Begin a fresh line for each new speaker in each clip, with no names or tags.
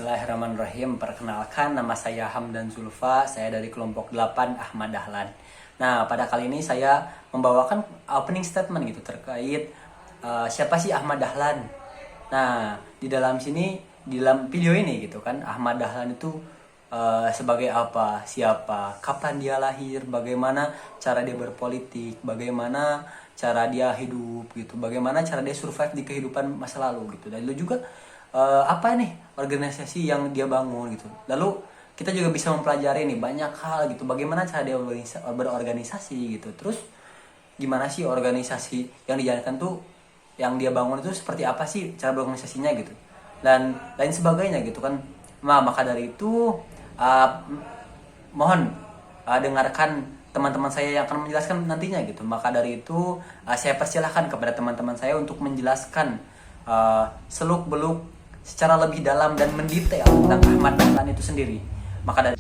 Bismillahirrahmanirrahim. Perkenalkan, nama saya Hamdan Zulfa. Saya dari kelompok 8 Ahmad Dahlan. Nah, pada kali ini saya membawakan opening statement gitu terkait siapa sih Ahmad Dahlan. Nah, di dalam video ini gitu kan, Ahmad Dahlan itu sebagai apa, siapa, kapan dia lahir, bagaimana cara dia berpolitik, bagaimana cara dia hidup gitu, bagaimana cara dia survive di kehidupan masa lalu gitu. Dan lu juga apa nih organisasi yang dia bangun gitu. Lalu kita juga bisa mempelajari nih banyak hal gitu, bagaimana cara dia berorganisasi gitu. Terus gimana sih organisasi yang dijalankan tuh, yang dia bangun itu seperti apa sih cara berorganisasinya gitu, dan lain sebagainya gitu kan. Nah, maka dari itu mohon dengarkan teman-teman saya yang akan menjelaskan nantinya gitu. Maka dari itu saya persilahkan kepada teman-teman saya untuk menjelaskan seluk-beluk secara lebih dalam dan mendetail tentang Ahmad Dahlan itu sendiri. Maka dari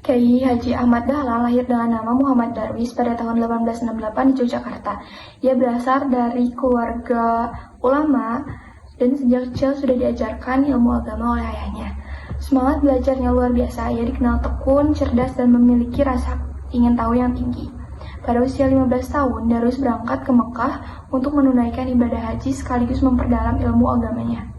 Kiai Haji Ahmad Dahlan lahir dengan nama Muhammad Darwis pada tahun 1868 di Yogyakarta. Ia berasal dari keluarga ulama dan sejak kecil sudah diajarkan ilmu agama oleh ayahnya. Semangat belajarnya luar biasa, ia dikenal tekun, cerdas, dan memiliki rasa ingin tahu yang tinggi. Pada usia 15 tahun, Darwis berangkat ke Mekah untuk menunaikan ibadah haji sekaligus memperdalam ilmu agamanya.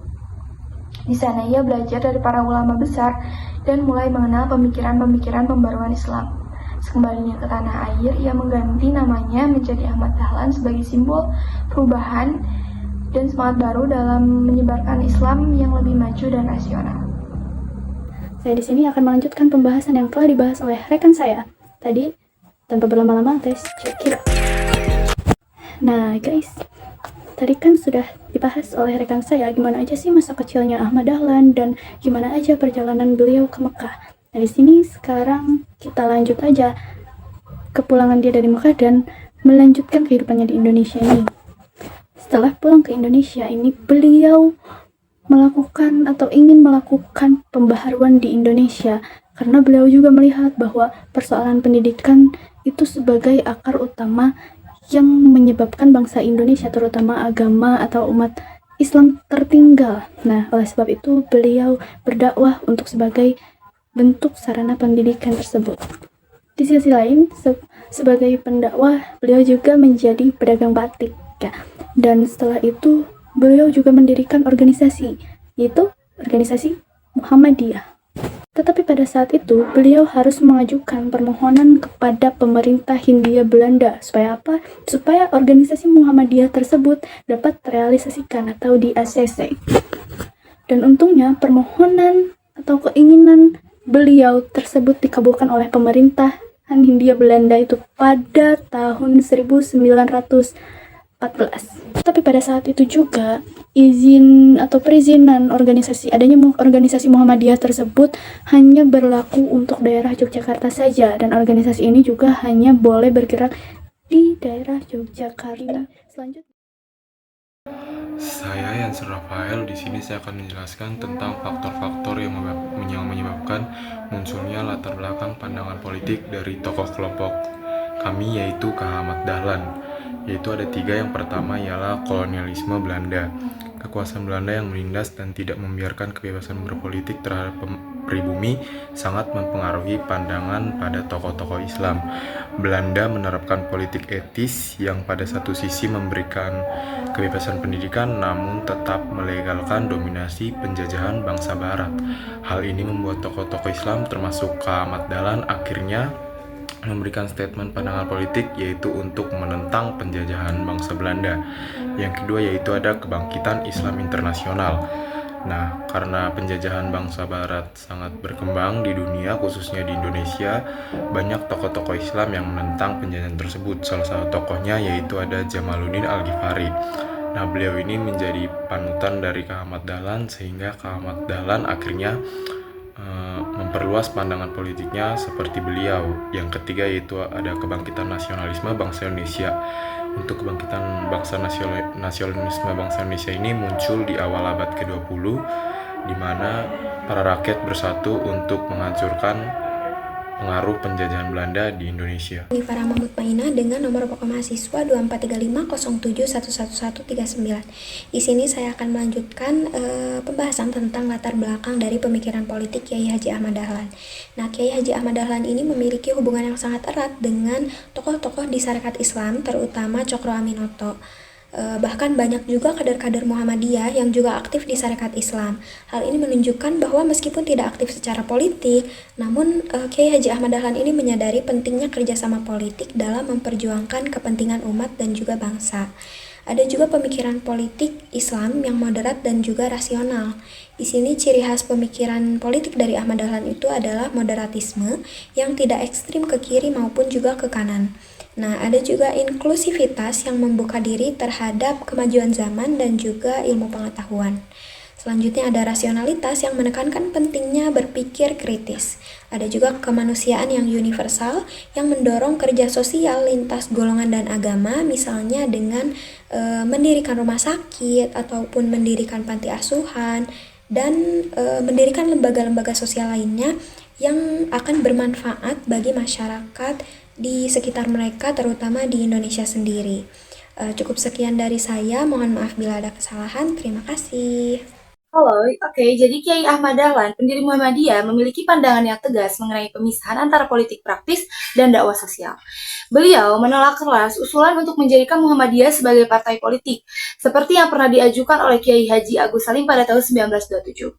Di sana ia belajar dari para ulama besar dan mulai mengenal pemikiran-pemikiran pembaruan Islam. Sekembalinya ke tanah air, ia mengganti namanya menjadi Ahmad Dahlan sebagai simbol perubahan dan semangat baru dalam menyebarkan Islam yang lebih maju dan rasional.
Saya di sini akan melanjutkan pembahasan yang telah dibahas oleh rekan saya tadi. Tanpa berlama-lama, let's check it out. Nah guys, tadi kan sudah dibahas oleh rekan saya gimana aja sih masa kecilnya Ahmad Dahlan dan gimana aja perjalanan beliau ke Mekah. Nah di sini sekarang kita lanjut aja kepulangan dia dari Mekah dan melanjutkan kehidupannya di Indonesia ini. Setelah pulang ke Indonesia ini, beliau melakukan atau ingin melakukan pembaharuan di Indonesia karena beliau juga melihat bahwa persoalan pendidikan itu sebagai akar utama yang menyebabkan bangsa Indonesia, terutama agama atau umat Islam, tertinggal. Nah, oleh sebab itu beliau berdakwah untuk sebagai bentuk sarana pendidikan tersebut. Di sisi lain, sebagai pendakwah, beliau juga menjadi pedagang batik, ya. Dan setelah itu, beliau juga mendirikan organisasi, yaitu organisasi Muhammadiyah. Tetapi pada saat itu, beliau harus mengajukan permohonan kepada pemerintah Hindia Belanda. Supaya apa? Supaya organisasi Muhammadiyah tersebut dapat terrealisasikan atau di-ACC. Dan untungnya, permohonan atau keinginan beliau tersebut dikabulkan oleh pemerintah Hindia Belanda itu pada tahun 1914. Tapi pada saat itu juga izin atau perizinan adanya organisasi Muhammadiyah tersebut hanya berlaku untuk daerah Yogyakarta saja, dan organisasi ini juga hanya boleh bergerak di daerah Yogyakarta. Selanjutnya,
saya Yanser Rafael. Di sini saya akan menjelaskan tentang faktor-faktor yang menyebabkan munculnya latar belakang pandangan politik dari tokoh kelompok kami, yaitu Kak Ahmad Dahlan. Yaitu ada 3. Yang pertama ialah kolonialisme Belanda. Kekuasaan Belanda yang menindas dan tidak membiarkan kebebasan berpolitik terhadap pribumi sangat mempengaruhi pandangan pada tokoh-tokoh Islam. Belanda menerapkan politik etis yang pada satu sisi memberikan kebebasan pendidikan namun tetap melegalkan dominasi penjajahan bangsa Barat. Hal ini membuat tokoh-tokoh Islam termasuk Kak Ahmad Dahlan akhirnya memberikan statement pandangan politik, yaitu untuk menentang penjajahan bangsa Belanda. Yang kedua yaitu ada kebangkitan Islam internasional. Nah, karena penjajahan bangsa Barat sangat berkembang di dunia, khususnya di Indonesia, banyak tokoh-tokoh Islam yang menentang penjajahan tersebut. Salah satu tokohnya yaitu ada Jamaluddin Al-Ghifari. Nah, beliau ini menjadi panutan dari Kak Ahmad Dahlan, sehingga Kak Ahmad Dahlan akhirnya memperluas pandangan politiknya seperti beliau. Yang ketiga yaitu ada kebangkitan nasionalisme bangsa Indonesia. Untuk kebangkitan nasionalisme bangsa Indonesia ini muncul di awal abad ke-20, di mana para rakyat bersatu untuk menghancurkan pengaruh penjajahan Belanda di Indonesia.
Farah Mutmainah dengan nomor pokok mahasiswa 243507111139. Di sini saya akan melanjutkan pembahasan tentang latar belakang dari pemikiran politik Kiai Haji Ahmad Dahlan. Nah, Kiai Haji Ahmad Dahlan ini memiliki hubungan yang sangat erat dengan tokoh-tokoh di Sarekat Islam, terutama Cokro Aminoto. Bahkan banyak juga kader-kader Muhammadiyah yang juga aktif di Sarekat Islam. Hal ini menunjukkan bahwa meskipun tidak aktif secara politik, namun Kiai Haji Ahmad Dahlan ini menyadari pentingnya kerjasama politik dalam memperjuangkan kepentingan umat dan juga bangsa. Ada juga pemikiran politik Islam yang moderat dan juga rasional. Di sini ciri khas pemikiran politik dari Ahmad Dahlan itu adalah moderatisme yang tidak ekstrim ke kiri maupun juga ke kanan. Nah, ada juga inklusivitas yang membuka diri terhadap kemajuan zaman dan juga ilmu pengetahuan. Selanjutnya ada rasionalitas yang menekankan pentingnya berpikir kritis. Ada juga kemanusiaan yang universal yang mendorong kerja sosial lintas golongan dan agama, misalnya dengan mendirikan rumah sakit ataupun mendirikan panti asuhan dan mendirikan lembaga-lembaga sosial lainnya yang akan bermanfaat bagi masyarakat di sekitar mereka, terutama di Indonesia sendiri. Cukup sekian dari saya, mohon maaf bila ada kesalahan. Terima kasih.
Halo, oke, jadi Kiai Ahmad Dahlan, pendiri Muhammadiyah, memiliki pandangan yang tegas mengenai pemisahan antara politik praktis dan dakwah sosial. Beliau menolak keras usulan untuk menjadikan Muhammadiyah sebagai partai politik, seperti yang pernah diajukan oleh Kiai Haji Agus Salim pada tahun 1927.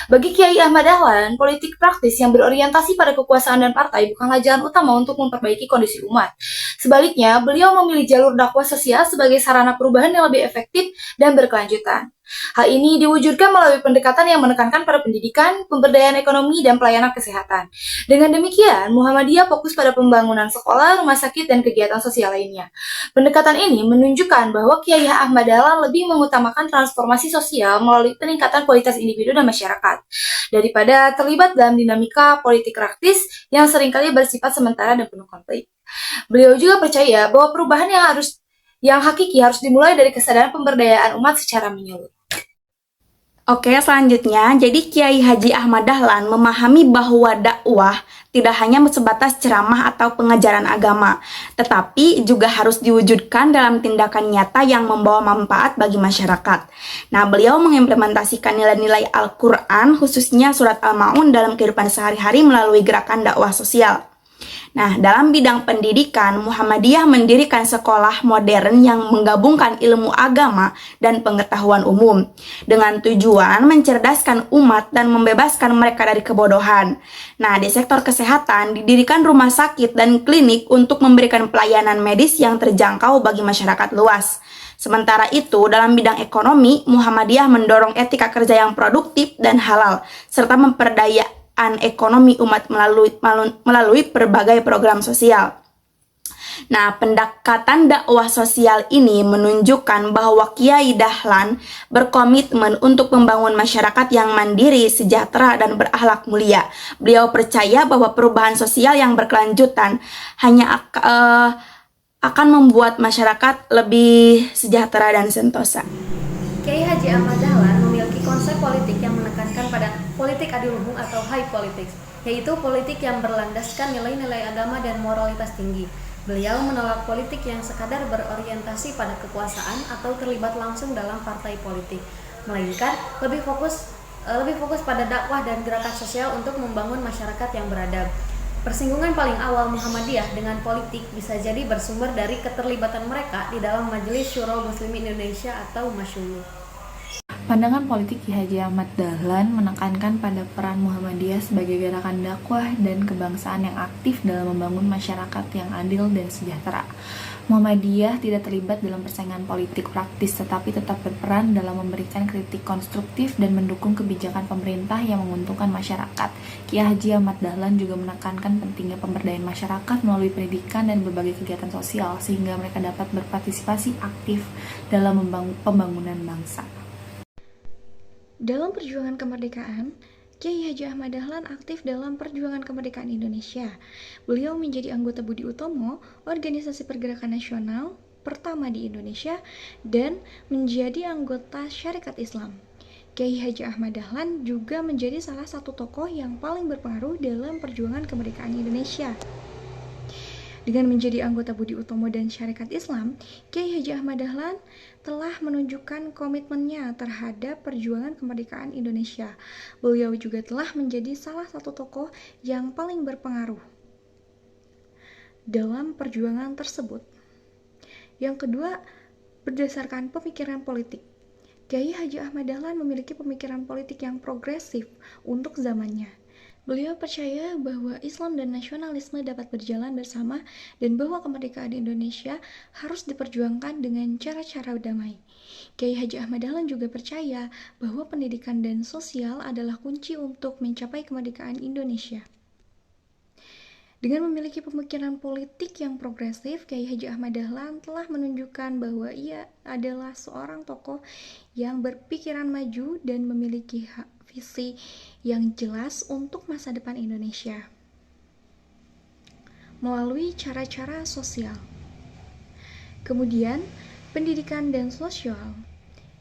Bagi Kiai Ahmad Dahlan, politik praktis yang berorientasi pada kekuasaan dan partai bukanlah jalan utama untuk memperbaiki kondisi umat. Sebaliknya, beliau memilih jalur dakwah sosial sebagai sarana perubahan yang lebih efektif dan berkelanjutan. Hal ini diwujudkan melalui pendekatan yang menekankan pada pendidikan, pemberdayaan ekonomi, dan pelayanan kesehatan. Dengan demikian, Muhammadiyah fokus pada pembangunan sekolah, rumah sakit, dan kegiatan sosial lainnya. Pendekatan ini menunjukkan bahwa Kiai Ahmad Dahlan lebih mengutamakan transformasi sosial melalui peningkatan kualitas individu dan masyarakat, daripada terlibat dalam dinamika politik praktis yang seringkali bersifat sementara dan penuh konflik. Beliau juga percaya bahwa perubahan yang hakiki harus dimulai dari kesadaran pemberdayaan umat secara menyeluruh.
Oke, selanjutnya, jadi Kiai Haji Ahmad Dahlan memahami bahwa dakwah tidak hanya sebatas ceramah atau pengajaran agama, tetapi juga harus diwujudkan dalam tindakan nyata yang membawa manfaat bagi masyarakat. Nah, beliau mengimplementasikan nilai-nilai Al-Quran, khususnya surat Al-Ma'un dalam kehidupan sehari-hari melalui gerakan dakwah sosial. Nah, dalam bidang pendidikan, Muhammadiyah mendirikan sekolah modern yang menggabungkan ilmu agama dan pengetahuan umum dengan tujuan mencerdaskan umat dan membebaskan mereka dari kebodohan. Nah, di sektor kesehatan didirikan rumah sakit dan klinik untuk memberikan pelayanan medis yang terjangkau bagi masyarakat luas. Sementara itu, dalam bidang ekonomi, Muhammadiyah mendorong etika kerja yang produktif dan halal, serta memperdaya ekonomi umat melalui berbagai program sosial. Nah, pendekatan dakwah sosial ini menunjukkan bahwa Kiai Dahlan berkomitmen untuk membangun masyarakat yang mandiri, sejahtera, dan berakhlak mulia. Beliau percaya bahwa perubahan sosial yang berkelanjutan hanya akan membuat masyarakat lebih sejahtera dan sentosa.
Kiai Haji Ahmad Dahlan memiliki konsep politik yang menekankan pada politik adiluhung atau high politics, yaitu politik yang berlandaskan nilai-nilai agama dan moralitas tinggi. Beliau menolak politik yang sekadar berorientasi pada kekuasaan atau terlibat langsung dalam partai politik, melainkan lebih fokus pada dakwah dan gerakan sosial untuk membangun masyarakat yang beradab. Persinggungan paling awal Muhammadiyah dengan politik bisa jadi bersumber dari keterlibatan mereka di dalam Majelis Syuro Muslimin Indonesia atau Masyulu.
Pandangan politik Ki Haji Ahmad Dahlan menekankan pada peran Muhammadiyah sebagai gerakan dakwah dan kebangsaan yang aktif dalam membangun masyarakat yang adil dan sejahtera. Muhammadiyah tidak terlibat dalam persaingan politik praktis, tetapi tetap berperan dalam memberikan kritik konstruktif dan mendukung kebijakan pemerintah yang menguntungkan masyarakat. Ki Haji Ahmad Dahlan juga menekankan pentingnya pemberdayaan masyarakat melalui pendidikan dan berbagai kegiatan sosial, sehingga mereka dapat berpartisipasi aktif dalam pembangunan bangsa.
Dalam perjuangan kemerdekaan, Kiai Haji Ahmad Dahlan aktif dalam perjuangan kemerdekaan Indonesia. Beliau menjadi anggota Budi Utomo, organisasi pergerakan nasional pertama di Indonesia, dan menjadi anggota Syarikat Islam. Kiai Haji Ahmad Dahlan juga menjadi salah satu tokoh yang paling berpengaruh dalam perjuangan kemerdekaan Indonesia. Dengan menjadi anggota Budi Utomo dan Syarikat Islam, Kiai Haji Ahmad Dahlan telah menunjukkan komitmennya terhadap perjuangan kemerdekaan Indonesia. Beliau juga telah menjadi salah satu tokoh yang paling berpengaruh dalam perjuangan tersebut. Yang kedua, berdasarkan pemikiran politik. Kiai Haji Ahmad Dahlan memiliki pemikiran politik yang progresif untuk zamannya. Beliau percaya bahwa Islam dan nasionalisme dapat berjalan bersama dan bahwa kemerdekaan Indonesia harus diperjuangkan dengan cara-cara damai. Kiai Haji Ahmad Dahlan juga percaya bahwa pendidikan dan sosial adalah kunci untuk mencapai kemerdekaan Indonesia. Dengan memiliki pemikiran politik yang progresif, Kiai Haji Ahmad Dahlan telah menunjukkan bahwa ia adalah seorang tokoh yang berpikiran maju dan memiliki visi yang jelas untuk masa depan Indonesia. Melalui cara-cara sosial. Kemudian, pendidikan dan sosial.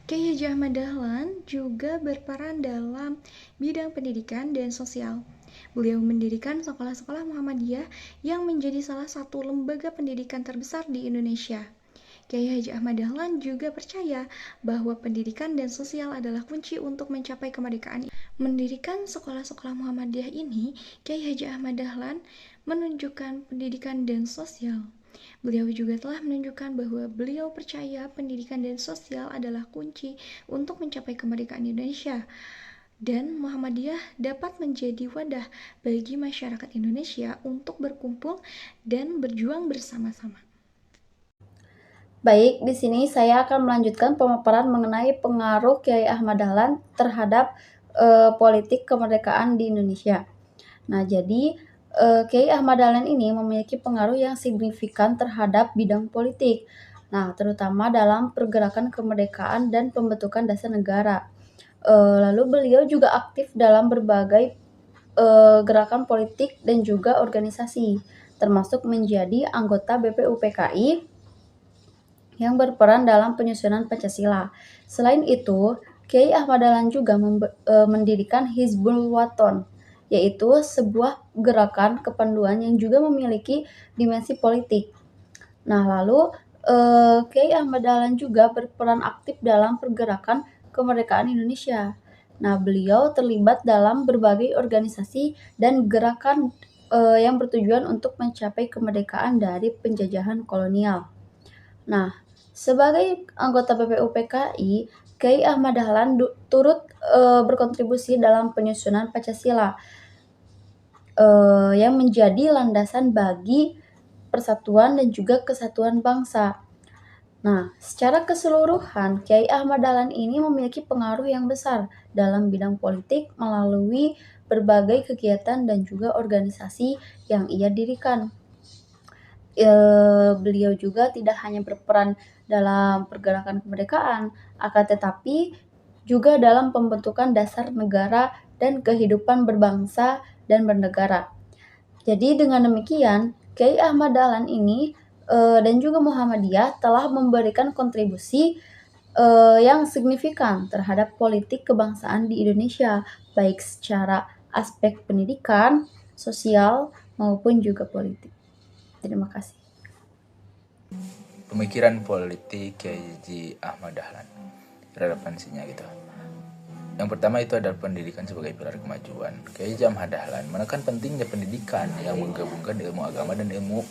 Kiai Haji Ahmad Dahlan juga berperan dalam bidang pendidikan dan sosial. Beliau mendirikan sekolah-sekolah Muhammadiyah yang menjadi salah satu lembaga pendidikan terbesar di Indonesia. Kiai Haji Ahmad Dahlan juga percaya bahwa pendidikan dan sosial adalah kunci untuk mencapai kemerdekaan. Mendirikan sekolah-sekolah Muhammadiyah ini, Kiai Haji Ahmad Dahlan menunjukkan pendidikan dan sosial. Beliau juga telah menunjukkan bahwa beliau percaya pendidikan dan sosial adalah kunci untuk mencapai kemerdekaan Indonesia. Dan Muhammadiyah dapat menjadi wadah bagi masyarakat Indonesia untuk berkumpul dan berjuang bersama-sama.
Baik, di sini saya akan melanjutkan pemaparan mengenai pengaruh Kiai Ahmad Dahlan terhadap politik kemerdekaan di Indonesia. Nah, jadi Kiai Ahmad Dahlan ini memiliki pengaruh yang signifikan terhadap bidang politik. Nah, terutama dalam pergerakan kemerdekaan dan pembentukan dasar negara. Lalu beliau juga aktif dalam berbagai gerakan politik dan juga organisasi, termasuk menjadi anggota BPUPKI yang berperan dalam penyusunan Pancasila. Selain itu, Kiai Ahmad Dahlan juga mendirikan Hizbul Wathan, yaitu sebuah gerakan kepanduan yang juga memiliki dimensi politik. Nah, lalu Kiai Ahmad Dahlan juga berperan aktif dalam pergerakan kemerdekaan Indonesia. Nah, beliau terlibat dalam berbagai organisasi dan gerakan yang bertujuan untuk mencapai kemerdekaan dari penjajahan kolonial. Nah, sebagai anggota BPUPKI, Kiai Ahmad Dahlan turut berkontribusi dalam penyusunan Pancasila yang menjadi landasan bagi persatuan dan juga kesatuan bangsa. Nah, secara keseluruhan, Kiai Ahmad Dahlan ini memiliki pengaruh yang besar dalam bidang politik melalui berbagai kegiatan dan juga organisasi yang ia dirikan. Beliau juga tidak hanya berperan dalam pergerakan kemerdekaan, akan tetapi juga dalam pembentukan dasar negara dan kehidupan berbangsa dan bernegara. Jadi dengan demikian, Kiai Ahmad Dahlan ini dan juga Muhammadiyah telah memberikan kontribusi yang signifikan terhadap politik kebangsaan di Indonesia, baik secara aspek pendidikan, sosial, maupun juga politik. Terima kasih.
Pemikiran politik Kiai Haji Ahmad Dahlan, relevansinya gitu. Yang pertama itu adalah pendidikan sebagai pilar kemajuan. Kiai Haji Ahmad Dahlan menekan pentingnya pendidikan yang menggabungkan ilmu agama dan ilmu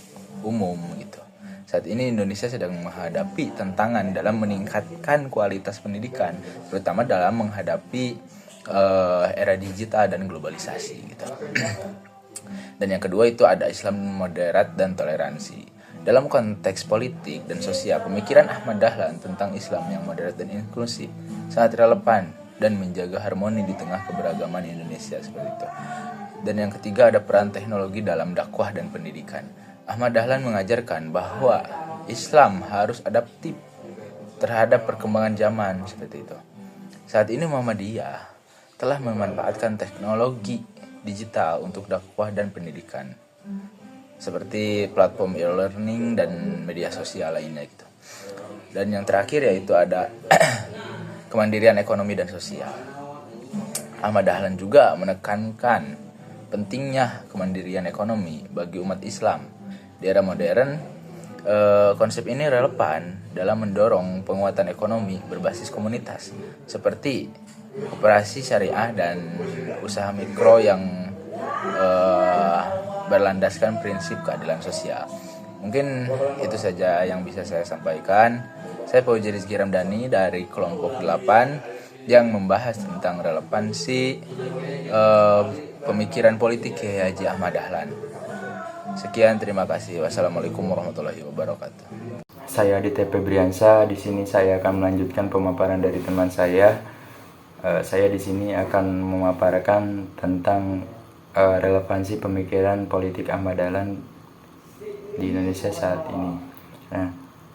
umum gitu. Saat ini Indonesia sedang menghadapi tantangan dalam meningkatkan kualitas pendidikan, terutama dalam menghadapi era digital dan globalisasi gitu. Dan yang kedua itu ada Islam moderat dan toleransi. Dalam konteks politik dan sosial, pemikiran Ahmad Dahlan tentang Islam yang moderat dan inklusif sangat relevan dan menjaga harmoni di tengah keberagaman Indonesia seperti itu. Dan yang ketiga ada peran teknologi dalam dakwah dan pendidikan. Ahmad Dahlan mengajarkan bahwa Islam harus adaptif terhadap perkembangan zaman seperti itu. Saat ini Muhammadiyah telah memanfaatkan teknologi digital untuk dakwah dan pendidikan, seperti platform e-learning dan media sosial lainnya gitu. Dan yang terakhir yaitu ada kemandirian ekonomi dan sosial. Ahmad Dahlan juga menekankan pentingnya kemandirian ekonomi bagi umat Islam. Di era modern, konsep ini relevan dalam mendorong penguatan ekonomi berbasis komunitas seperti koperasi syariah dan usaha mikro yang berlandaskan prinsip keadilan sosial. Mungkin itu saja yang bisa saya sampaikan. Saya Fauzi Rizky Ramdhani dari kelompok 8 yang membahas tentang relevansi pemikiran politik Kiai Haji Ahmad Dahlan. Sekian, terima kasih. Wassalamualaikum warahmatullahi wabarakatuh.
Saya Aditya Febriansa. Di sini saya akan melanjutkan pemaparan dari teman saya. Saya di sini akan memaparkan tentang relevansi pemikiran politik Ahmad Dahlan di Indonesia saat ini. Nah,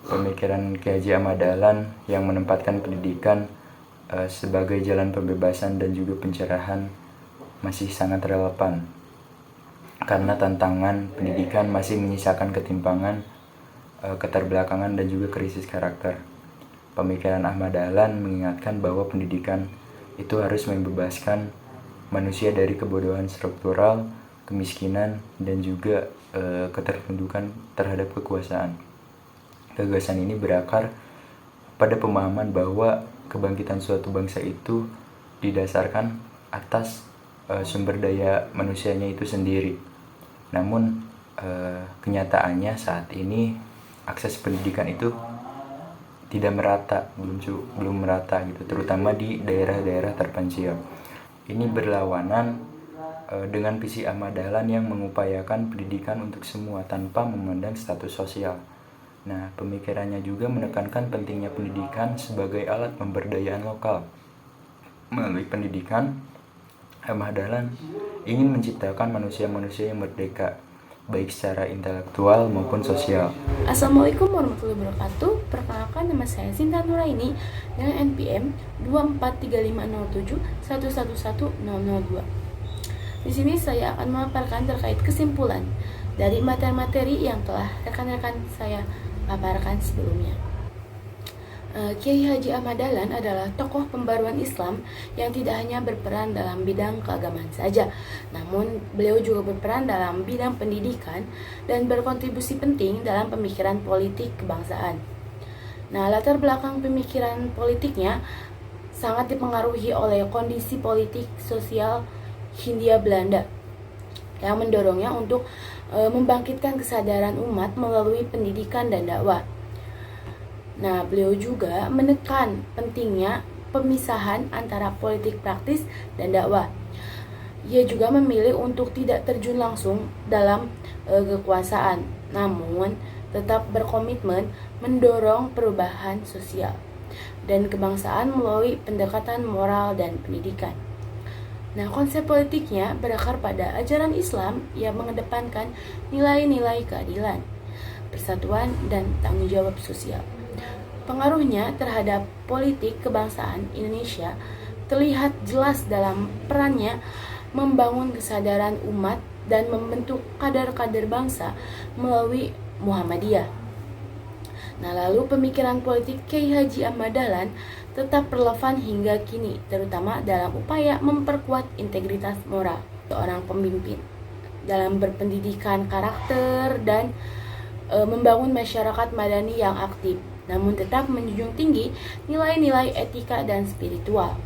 pemikiran Kiai Haji Ahmad Dahlan yang menempatkan pendidikan sebagai jalan pembebasan dan juga pencerahan masih sangat relevan, karena tantangan pendidikan masih menyisakan ketimpangan, keterbelakangan dan juga krisis karakter. Pemikiran Ahmad Dahlan mengingatkan bahwa pendidikan itu harus membebaskan manusia dari kebodohan struktural, kemiskinan dan juga ketertundukan terhadap kekuasaan. Gagasan ini berakar pada pemahaman bahwa kebangkitan suatu bangsa itu didasarkan atas sumber daya manusianya itu sendiri. Namun kenyataannya saat ini akses pendidikan itu tidak merata, belum merata gitu, terutama di daerah-daerah terpencil. Ini berlawanan dengan visi Ahmad Dahlan yang mengupayakan pendidikan untuk semua tanpa memandang status sosial. Nah, pemikirannya juga menekankan pentingnya pendidikan sebagai alat pemberdayaan lokal. Melalui pendidikan, Ahmad Dahlan ingin menciptakan manusia-manusia yang merdeka, baik secara intelektual maupun sosial.
Assalamualaikum warahmatullahi wabarakatuh. Perkenalkan, nama saya Sinta Nuraini dengan NPM 2435071111002. Di sini saya akan memaparkan terkait kesimpulan dari materi-materi yang telah rekan-rekan saya paparkan sebelumnya. Kiai Haji Ahmad Dahlan adalah tokoh pembaruan Islam yang tidak hanya berperan dalam bidang keagamaan saja, namun beliau juga berperan dalam bidang pendidikan dan berkontribusi penting dalam pemikiran politik kebangsaan. Nah, latar belakang pemikiran politiknya sangat dipengaruhi oleh kondisi politik sosial Hindia Belanda yang mendorongnya untuk membangkitkan kesadaran umat melalui pendidikan dan dakwah. Nah, beliau juga menekan pentingnya pemisahan antara politik praktis dan dakwah. Ia juga memilih untuk tidak terjun langsung dalam kekuasaan, namun tetap berkomitmen mendorong perubahan sosial dan kebangsaan melalui pendekatan moral dan pendidikan. Nah, konsep politiknya berakar pada ajaran Islam yang mengedepankan nilai-nilai keadilan, persatuan, dan tanggung jawab sosial. Pengaruhnya terhadap politik kebangsaan Indonesia terlihat jelas dalam perannya membangun kesadaran umat dan membentuk kader-kader bangsa melalui Muhammadiyah. Nah, lalu pemikiran politik Kiai Haji Ahmad Dahlan tetap relevan hingga kini, terutama dalam upaya memperkuat integritas moral seorang pemimpin dalam berpendidikan karakter dan membangun masyarakat madani yang aktif, namun tetap menjunjung tinggi nilai-nilai etika dan spiritual.